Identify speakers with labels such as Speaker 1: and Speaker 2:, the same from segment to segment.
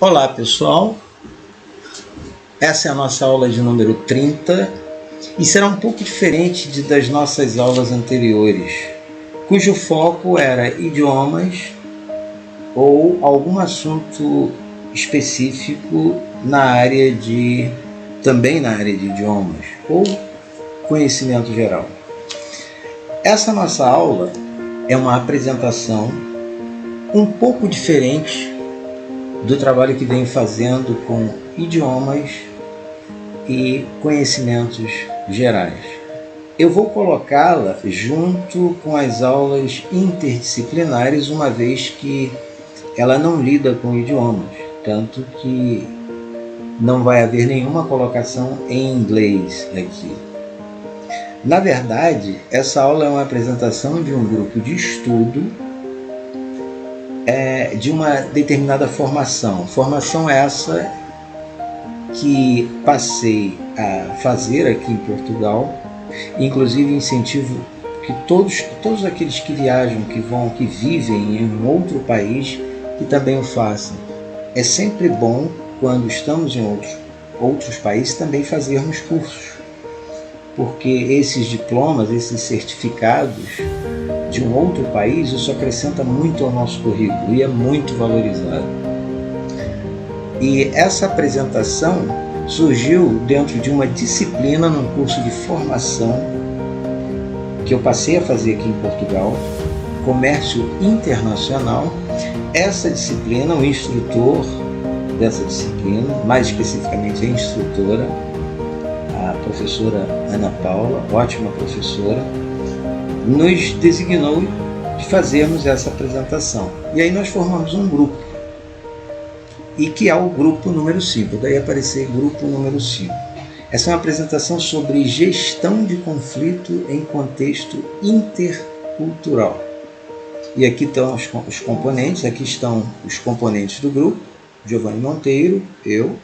Speaker 1: Olá pessoal, essa é a nossa aula de número 30 e será um pouco diferente das nossas aulas anteriores, cujo foco era idiomas ou algum assunto específico também na área de idiomas ou conhecimento geral. Essa nossa aula é uma apresentação um pouco diferente do trabalho que venho fazendo com idiomas e conhecimentos gerais. Eu vou colocá-la junto com as aulas interdisciplinares, uma vez que ela não lida com idiomas, tanto que não vai haver nenhuma colocação em inglês aqui. Na verdade, essa aula é uma apresentação de um grupo de estudo de uma determinada formação essa que passei a fazer aqui em Portugal. Inclusive incentivo que todos aqueles que viajam, que vivem em um outro país, que também o façam. É sempre bom, quando estamos em outros países, também fazermos cursos, porque esses diplomas, esses certificados de um outro país, isso acrescenta muito ao nosso currículo e é muito valorizado. E essa apresentação surgiu dentro de uma disciplina num curso de formação que eu passei a fazer aqui em Portugal, Comércio Internacional. Essa disciplina, o instrutor dessa disciplina, mais especificamente a instrutora, a professora Ana Paula, ótima professora, nos designou de fazermos essa apresentação. E aí nós formamos um grupo, e que é o grupo número 5, daí aparecer grupo número 5. Essa é uma apresentação sobre gestão de conflito em contexto intercultural. E aqui estão os componentes, aqui estão os componentes do grupo: Giovanni Monteiro, eu,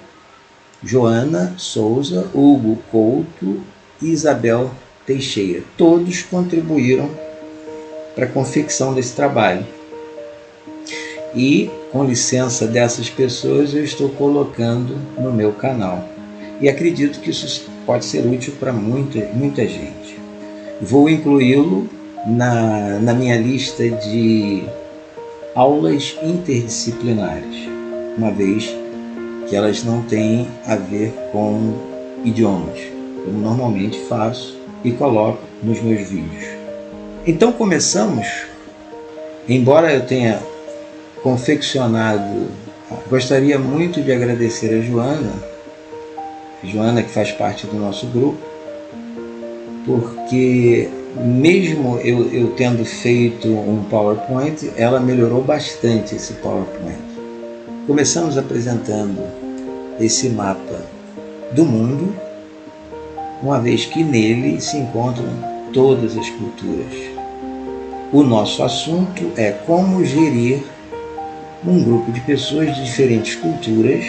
Speaker 1: Joana Souza, Hugo Couto e Isabel Teixeira. Todos contribuíram para a confecção desse trabalho. E, com licença dessas pessoas, eu estou colocando no meu canal. E acredito que isso pode ser útil para muita gente. Vou incluí-lo na minha lista de aulas interdisciplinares, uma vez que elas não têm a ver com idiomas, como normalmente faço e coloco nos meus vídeos. Então começamos. Embora eu tenha confeccionado, gostaria muito de agradecer a Joana que faz parte do nosso grupo, porque mesmo eu tendo feito um PowerPoint, ela melhorou bastante esse PowerPoint. Começamos apresentando esse mapa do mundo, uma vez que nele se encontram todas as culturas. O nosso assunto é como gerir um grupo de pessoas de diferentes culturas,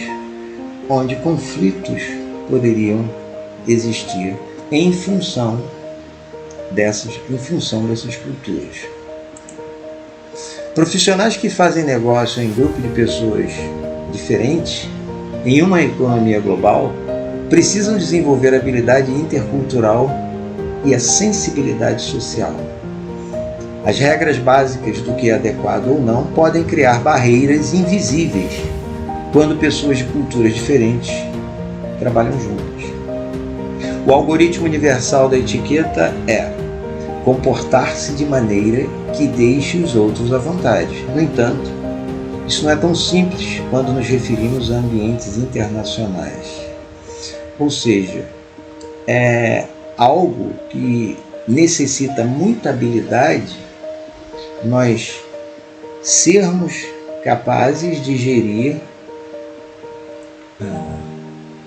Speaker 1: onde conflitos poderiam existir em função dessas culturas. Profissionais que fazem negócio em grupo de pessoas diferentes, em uma economia global, precisam desenvolver a habilidade intercultural e a sensibilidade social. As regras básicas do que é adequado ou não podem criar barreiras invisíveis quando pessoas de culturas diferentes trabalham juntas. O algoritmo universal da etiqueta é comportar-se de maneira que deixe os outros à vontade. No entanto, isso não é tão simples quando nos referimos a ambientes internacionais. Ou seja, é algo que necessita muita habilidade nós sermos capazes de gerir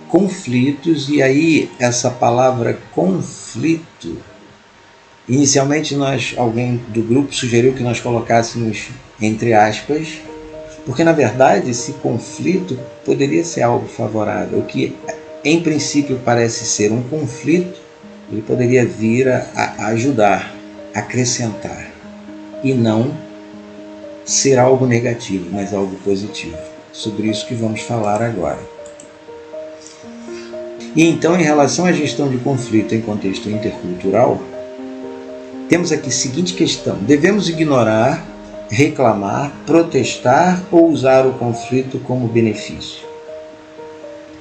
Speaker 1: conflitos. E aí essa palavra conflito, inicialmente alguém do grupo sugeriu que nós colocássemos entre aspas, porque na verdade esse conflito poderia ser algo favorável. O que em princípio parece ser um conflito, ele poderia vir a ajudar, acrescentar, e não ser algo negativo, mas algo positivo. sobre isso que vamos falar agora. E então, em relação à gestão de conflito em contexto intercultural, temos aqui a seguinte questão: devemos ignorar, reclamar, protestar ou usar o conflito como benefício?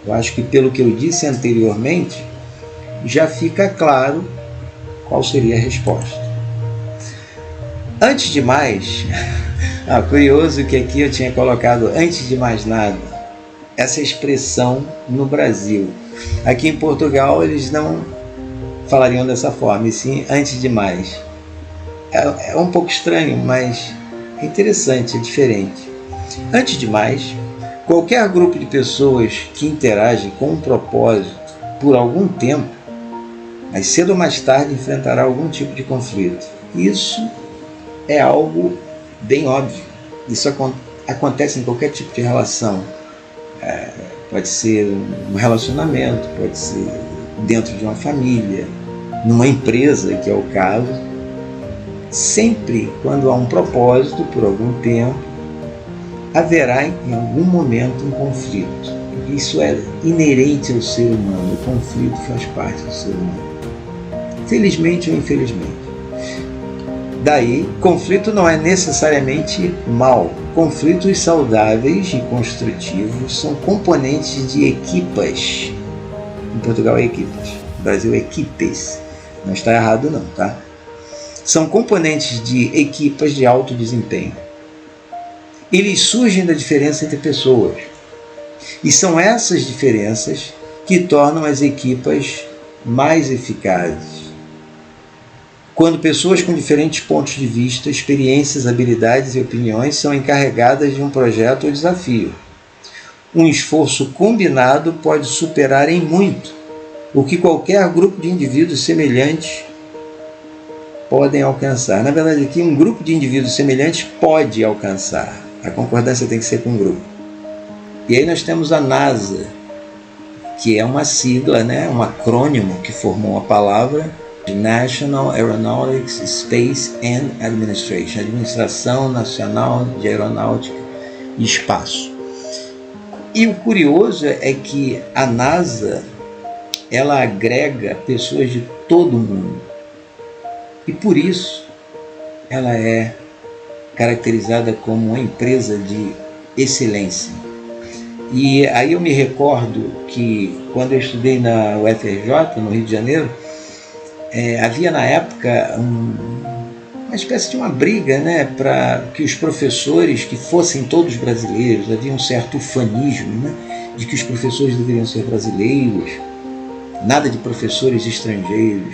Speaker 1: Eu acho que, pelo que eu disse anteriormente, já fica claro qual seria a resposta. Antes de mais, curioso que aqui eu tinha colocado antes de mais nada, essa expressão no Brasil. Aqui em Portugal eles não falariam dessa forma, e sim antes de mais. É um pouco estranho, mas é interessante, é diferente. Antes de mais, qualquer grupo de pessoas que interagem com um propósito por algum tempo, mais cedo ou mais tarde enfrentará algum tipo de conflito. Isso é algo bem óbvio. Isso acontece em qualquer tipo de relação. Pode ser um relacionamento, pode ser dentro de uma família, numa empresa, que é o caso. Sempre quando há um propósito, por algum tempo, haverá em algum momento um conflito. Isso é inerente ao ser humano. O conflito faz parte do ser humano. Felizmente ou infelizmente. Daí, conflito não é necessariamente mal. Conflitos saudáveis e construtivos são componentes de equipas. Em Portugal é equipas, no Brasil é equipes. Não está errado não, tá? São componentes de equipas de alto desempenho. Eles surgem da diferença entre pessoas. E são essas diferenças que tornam as equipas mais eficazes. Quando pessoas com diferentes pontos de vista, experiências, habilidades e opiniões são encarregadas de um projeto ou desafio. Um esforço combinado pode superar em muito o que qualquer grupo de indivíduos semelhantes podem alcançar. Na verdade, aqui um grupo de indivíduos semelhantes pode alcançar. A concordância tem que ser com o grupo. E aí nós temos a NASA, que é uma sigla, um acrônimo que formou a palavra National Aeronautics, Space and Administration, Administração Nacional de Aeronáutica e Espaço. E o curioso é que a NASA, ela agrega pessoas de todo o mundo. E por isso ela é caracterizada como uma empresa de excelência. E aí eu me recordo que quando eu estudei na UFRJ, no Rio de Janeiro, havia na época uma espécie de uma briga, para que os professores que fossem todos brasileiros. Havia um certo ufanismo, de que os professores deveriam ser brasileiros, nada de professores estrangeiros.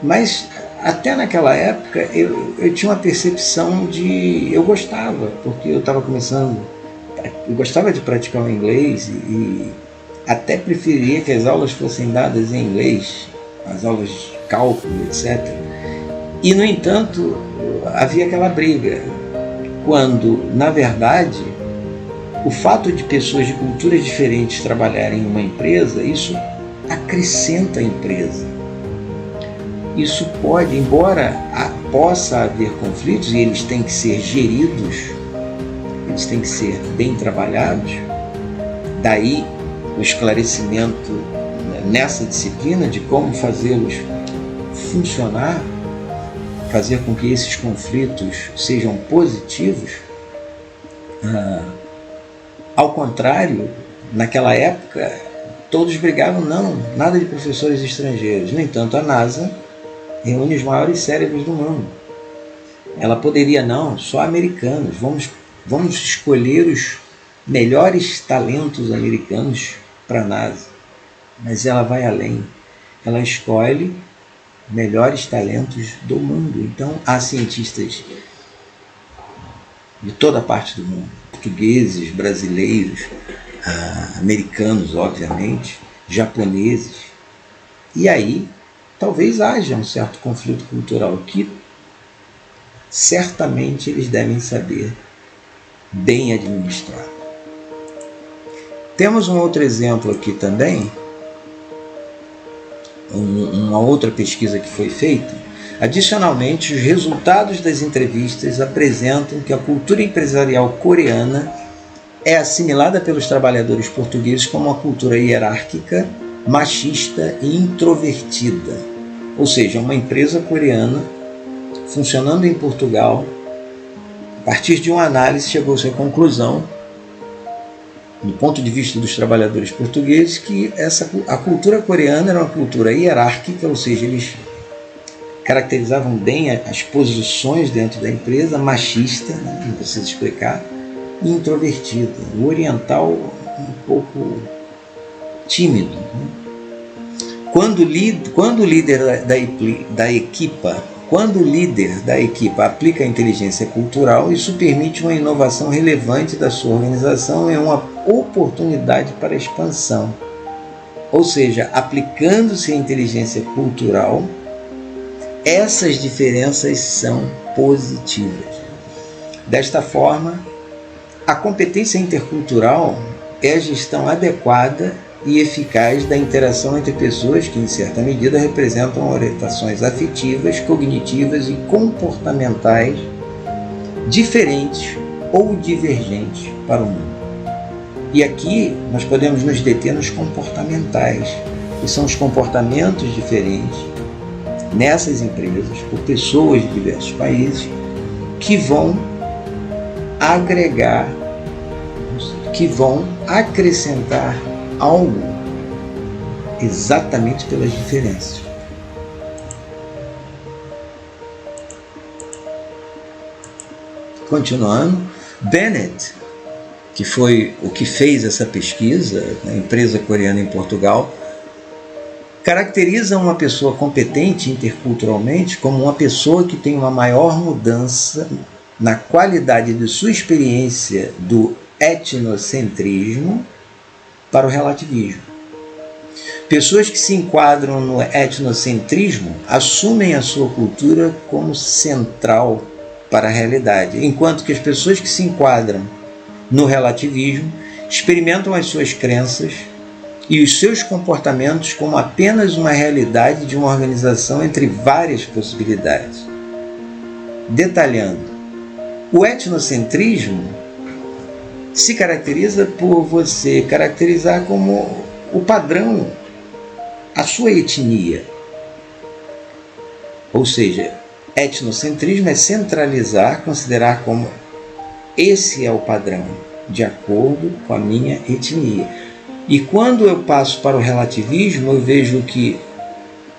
Speaker 1: Mas até naquela época eu tinha uma percepção de... Eu gostava, porque eu estava começando... Eu gostava de praticar o inglês e até preferia que as aulas fossem dadas em inglês, as aulas de cálculo, etc. E, no entanto, havia aquela briga, quando, na verdade, o fato de pessoas de culturas diferentes trabalharem em uma empresa, isso acrescenta a empresa. Isso pode, embora possa haver conflitos, e eles têm que ser geridos, eles têm que ser bem trabalhados, daí o esclarecimento nessa disciplina de como fazê-los funcionar, fazer com que esses conflitos sejam positivos. Ao contrário, naquela época, todos brigavam, não, nada de professores estrangeiros. No entanto, a NASA reúne os maiores cérebros do mundo. Ela poderia, não, só americanos, vamos escolher os melhores talentos americanos para a NASA. Mas ela vai além, ela escolhe melhores talentos do mundo. Então há cientistas de toda a parte do mundo, portugueses, brasileiros, americanos, obviamente, japoneses. E aí talvez haja um certo conflito cultural que certamente eles devem saber bem administrar. Temos um outro exemplo aqui também, uma outra pesquisa que foi feita. Adicionalmente, os resultados das entrevistas apresentam que a cultura empresarial coreana é assimilada pelos trabalhadores portugueses como uma cultura hierárquica, machista e introvertida. Ou seja, uma empresa coreana funcionando em Portugal, a partir de uma análise, chegou-se à conclusão, do ponto de vista dos trabalhadores portugueses, que a cultura coreana era uma cultura hierárquica, ou seja, eles caracterizavam bem as posições dentro da empresa, machista, né, não precisa explicar, e introvertida. O oriental um pouco tímido. Né? Quando o líder da equipa aplica a inteligência cultural, isso permite uma inovação relevante da sua organização e uma oportunidade para a expansão. Ou seja, aplicando-se a inteligência cultural, essas diferenças são positivas. Desta forma, a competência intercultural é a gestão adequada e eficaz da interação entre pessoas que, em certa medida, representam orientações afetivas, cognitivas e comportamentais diferentes ou divergentes para o mundo. E aqui nós podemos nos deter nos comportamentais, que são os comportamentos diferentes nessas empresas, por pessoas de diversos países, que vão agregar, que vão acrescentar algo exatamente pelas diferenças. Continuando, Bennett, que foi o que fez essa pesquisa, a empresa coreana em Portugal, caracteriza uma pessoa competente interculturalmente como uma pessoa que tem uma maior mudança na qualidade de sua experiência do etnocentrismo para o relativismo. Pessoas que se enquadram no etnocentrismo assumem a sua cultura como central para a realidade, enquanto que as pessoas que se enquadram no relativismo experimentam as suas crenças e os seus comportamentos como apenas uma realidade de uma organização entre várias possibilidades. Detalhando, o etnocentrismo se caracteriza por você caracterizar como o padrão a sua etnia. Ou seja, etnocentrismo é centralizar, considerar como esse é o padrão, de acordo com a minha etnia. E quando eu passo para o relativismo, eu vejo que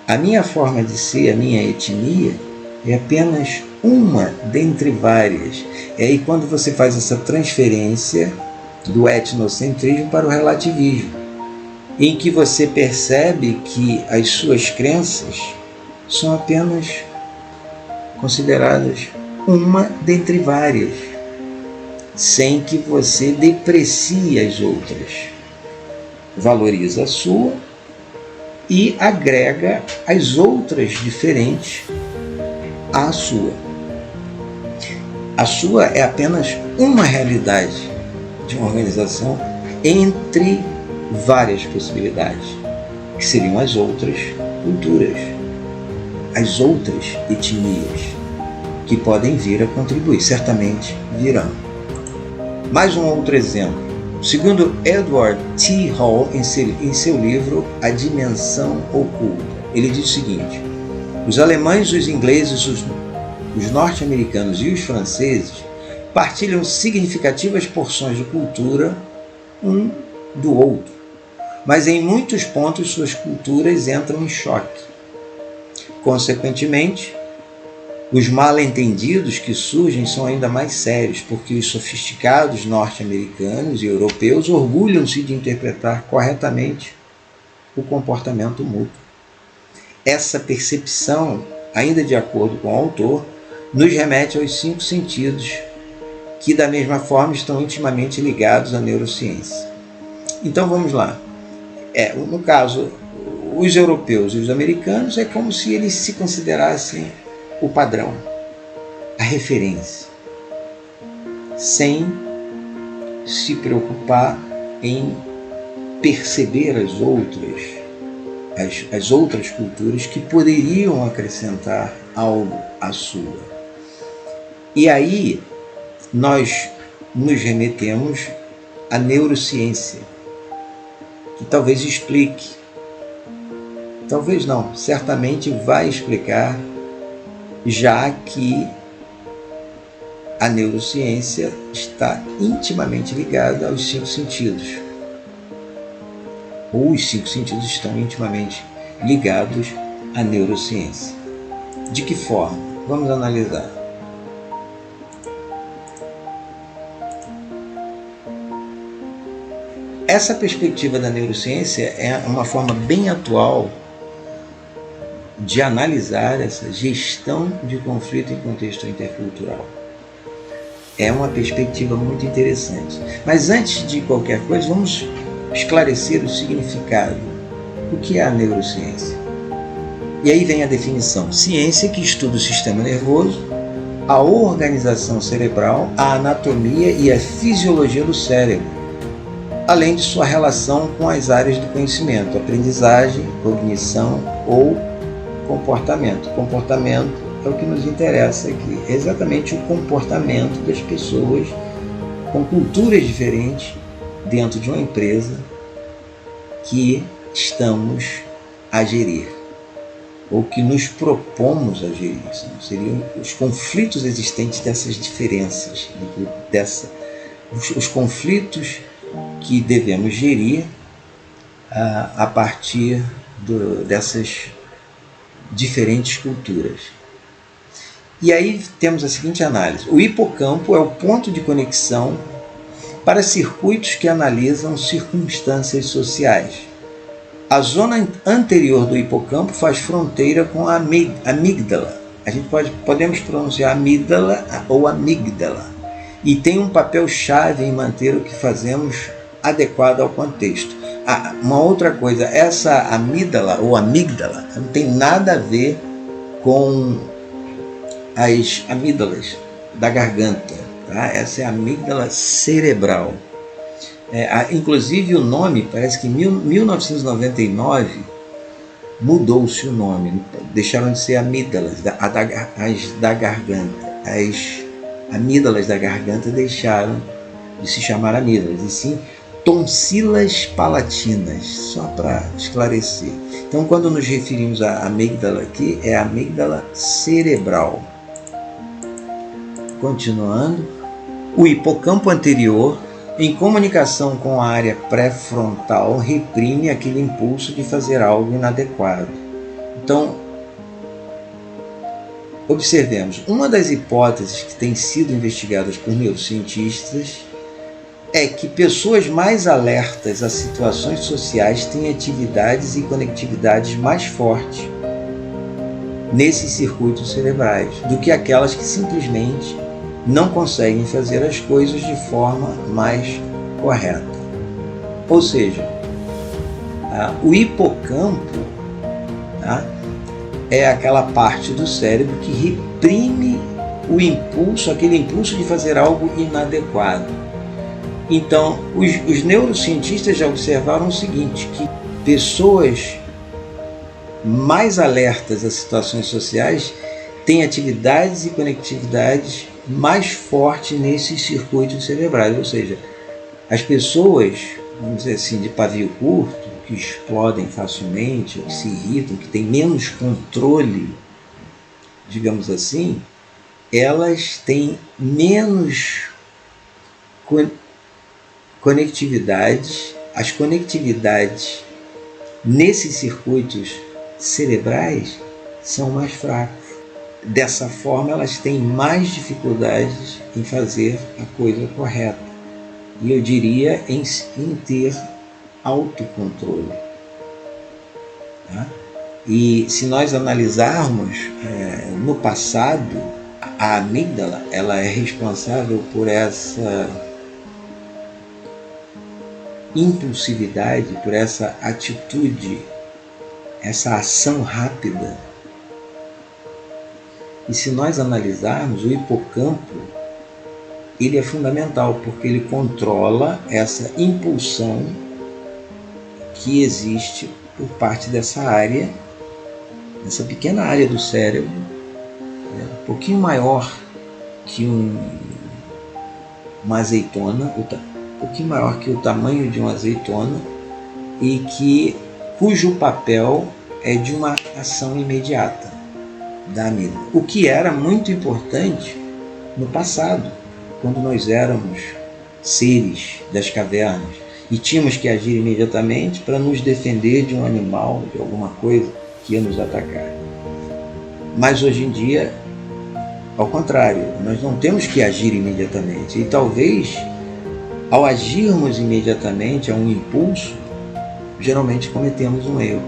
Speaker 1: a minha forma de ser, a minha etnia, é apenas uma dentre várias. É aí quando você faz essa transferência do etnocentrismo para o relativismo, em que você percebe que as suas crenças são apenas consideradas uma dentre várias, sem que você deprecie as outras. Valoriza a sua e agrega as outras diferentes à sua. A sua é apenas uma realidade de uma organização entre várias possibilidades, que seriam as outras culturas, as outras etnias, que podem vir a contribuir, certamente virão. Mais um outro exemplo. Segundo Edward T. Hall, em seu livro A Dimensão Oculta, ele diz o seguinte: os alemães, os ingleses, os norte-americanos e os franceses partilham significativas porções de cultura um do outro, mas em muitos pontos suas culturas entram em choque. Consequentemente, os mal-entendidos que surgem são ainda mais sérios, porque os sofisticados norte-americanos e europeus orgulham-se de interpretar corretamente o comportamento mútuo. Essa percepção, ainda de acordo com o autor, nos remete aos 5 sentidos, que da mesma forma estão intimamente ligados à neurociência. Então vamos lá. No caso, os europeus e os americanos é como se eles se considerassem o padrão, a referência, sem se preocupar em perceber as outras culturas que poderiam acrescentar algo à sua. E aí nós nos remetemos a neurociência, que talvez explique, talvez não, certamente vai explicar, já que a neurociência está intimamente ligada aos 5 sentidos. Ou os 5 sentidos estão intimamente ligados à neurociência. De que forma? Vamos analisar. Essa perspectiva da neurociência é uma forma bem atual de analisar essa gestão de conflito em contexto intercultural. É uma perspectiva muito interessante. Mas antes de qualquer coisa, vamos esclarecer o significado. O que é a neurociência? E aí vem a definição: ciência que estuda o sistema nervoso, a organização cerebral, a anatomia e a fisiologia do cérebro, além de sua relação com as áreas do conhecimento, aprendizagem, cognição ou comportamento. Comportamento é o que nos interessa aqui, é exatamente o comportamento das pessoas com culturas diferentes dentro de uma empresa que estamos a gerir, ou que nos propomos a gerir. Seriam os conflitos existentes dessas diferenças, os conflitos que devemos gerir a partir dessas diferentes culturas. E aí temos a seguinte análise: o hipocampo é o ponto de conexão para circuitos que analisam circunstâncias sociais. A zona anterior do hipocampo faz fronteira com a amígdala. A gente podemos pronunciar amígdala ou amígdala. E tem um papel chave em manter o que fazemos adequado ao contexto. Uma outra coisa, essa amígdala ou amígdala não tem nada a ver com as amígdalas da garganta, tá? Essa é a amígdala cerebral. Inclusive o nome, parece que em 1999 mudou-se o nome, deixaram de ser amígdalas, as da garganta. As amígdalas da garganta deixaram de se chamar amígdalas, e sim tonsilas palatinas, só para esclarecer. Então, quando nos referimos à amígdala aqui, é a amígdala cerebral. Continuando, o hipocampo anterior, em comunicação com a área pré-frontal, reprime aquele impulso de fazer algo inadequado. Então, observemos, uma das hipóteses que tem sido investigadas por neurocientistas é que pessoas mais alertas a situações sociais têm atividades e conectividades mais fortes nesses circuitos cerebrais do que aquelas que simplesmente não conseguem fazer as coisas de forma mais correta. Ou seja, o hipocampo é aquela parte do cérebro que reprime o impulso, aquele impulso de fazer algo inadequado. Então, os neurocientistas já observaram o seguinte, que pessoas mais alertas a situações sociais têm atividades e conectividades mais fortes nesses circuitos cerebrais, ou seja, as pessoas, vamos dizer assim, de pavio curto, que explodem facilmente, que se irritam, que têm menos controle, digamos assim, elas têm menos conectividade, as conectividades nesses circuitos cerebrais são mais fracas. Dessa forma, elas têm mais dificuldades em fazer a coisa correta. E eu diria em ter autocontrole. Tá? E se nós analisarmos no passado, a amígdala ela é responsável por essa impulsividade, por essa atitude, essa ação rápida. E se nós analisarmos, o hipocampo ele é fundamental, porque ele controla essa impulsão que existe por parte dessa área, essa pequena área do cérebro, um pouquinho maior que uma azeitona, um pouquinho maior que o tamanho de uma azeitona e cujo papel é de uma ação imediata da amígdala. O que era muito importante no passado, quando nós éramos seres das cavernas e tínhamos que agir imediatamente para nos defender de um animal, de alguma coisa que ia nos atacar. Mas hoje em dia, ao contrário, nós não temos que agir imediatamente. E talvez, ao agirmos imediatamente a um impulso, geralmente cometemos um erro.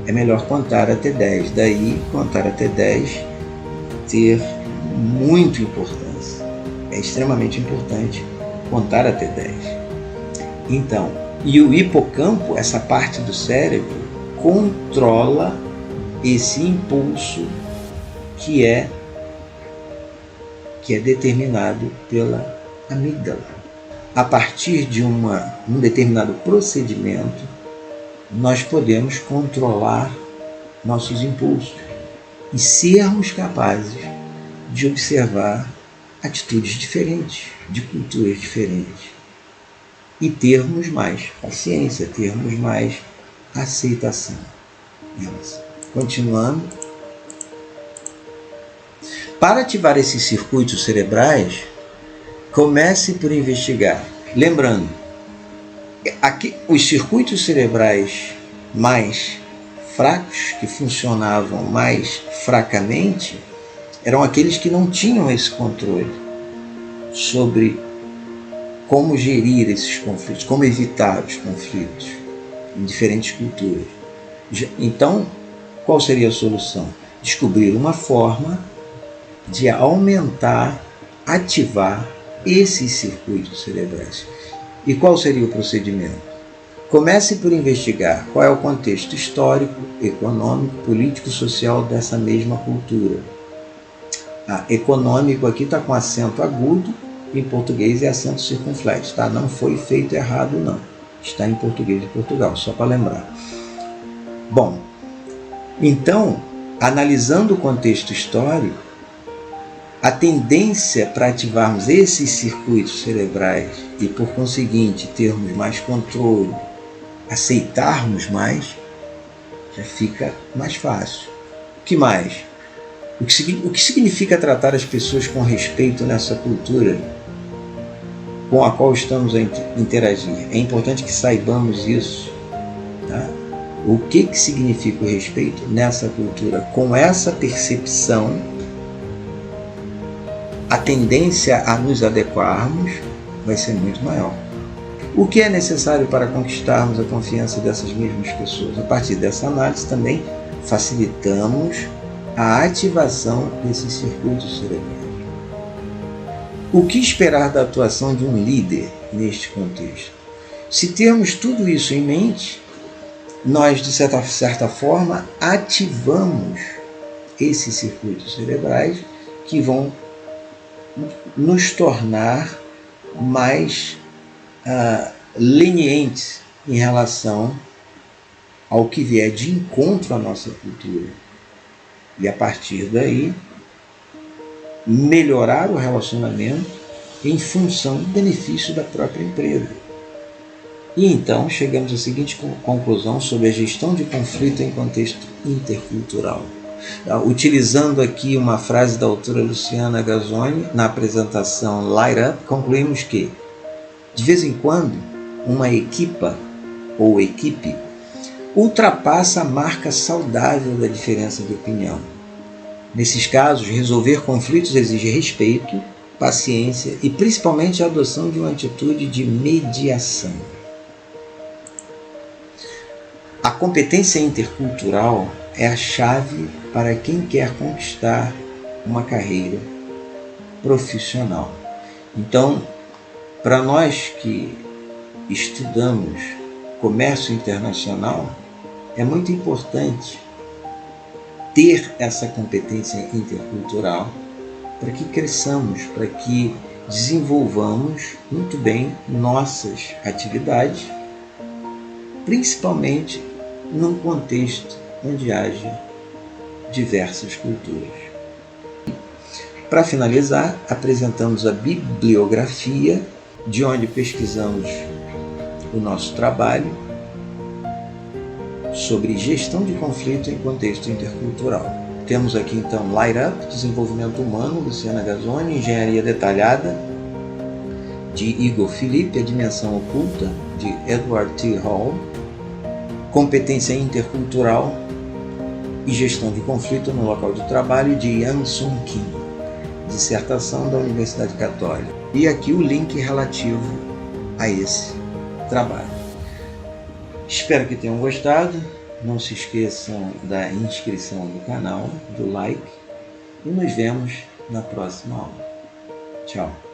Speaker 1: É melhor contar até 10. Daí, contar até 10 ter muita importância. É extremamente importante contar até 10. Então, e o hipocampo, essa parte do cérebro, controla esse impulso que é determinado pela amígdala. A partir de um determinado procedimento, nós podemos controlar nossos impulsos e sermos capazes de observar atitudes diferentes, de culturas diferentes, e termos mais paciência, termos mais aceitação. Continuando. Para ativar esses circuitos cerebrais, comece por investigar. Lembrando, aqui, os circuitos cerebrais mais fracos, que funcionavam mais fracamente, eram aqueles que não tinham esse controle sobre como gerir esses conflitos, como evitar os conflitos em diferentes culturas. Então, qual seria a solução? Descobrir uma forma de aumentar, ativar esses circuitos cerebrais. E qual seria o procedimento? Comece por investigar qual é o contexto histórico, econômico, político, social dessa mesma cultura. Econômico aqui está com acento agudo, em português é acento circunflexo, tá? Não foi feito errado, não. Está em português de Portugal, só para lembrar. Bom, então, analisando o contexto histórico, a tendência para ativarmos esses circuitos cerebrais e, por conseguinte, termos mais controle, aceitarmos mais, já fica mais fácil. O que mais? O que significa tratar as pessoas com respeito nessa cultura com a qual estamos a interagir? É importante que saibamos isso. Tá? O que significa o respeito nessa cultura? Com essa percepção, a tendência a nos adequarmos vai ser muito maior. O que é necessário para conquistarmos a confiança dessas mesmas pessoas? A partir dessa análise também facilitamos a ativação desses circuitos cerebrais. O que esperar da atuação de um líder neste contexto? Se termos tudo isso em mente, nós, de certa forma, ativamos esses circuitos cerebrais que vão nos tornar mais lenientes em relação ao que vier de encontro à nossa cultura. E a partir daí, melhorar o relacionamento em função do benefício da própria empresa. E então chegamos à seguinte conclusão sobre a gestão de conflito em contexto intercultural. Utilizando aqui uma frase da autora Luciana Gazzoni, na apresentação Light Up, concluímos que, de vez em quando, uma equipa ou equipe ultrapassa a marca saudável da diferença de opinião. Nesses casos, resolver conflitos exige respeito, paciência e principalmente a adoção de uma atitude de mediação. A competência intercultural é a chave para quem quer conquistar uma carreira profissional. Então, para nós que estudamos comércio internacional, é muito importante ter essa competência intercultural para que cresçamos, para que desenvolvamos muito bem nossas atividades, principalmente num contexto onde haja diversas culturas. Para finalizar, apresentamos a bibliografia de onde pesquisamos o nosso trabalho sobre gestão de conflito em contexto intercultural. Temos aqui então Light Up, Desenvolvimento Humano, Luciana Gazzoni, Engenharia Detalhada, de Igor Felipe, A Dimensão Oculta, de Edward T. Hall, Competência Intercultural e Gestão de Conflito no Local de Trabalho, de Yang Sun Kim, dissertação da Universidade Católica. E aqui o link relativo a esse trabalho. Espero que tenham gostado. Não se esqueçam da inscrição no canal, do like, e nos vemos na próxima aula. Tchau!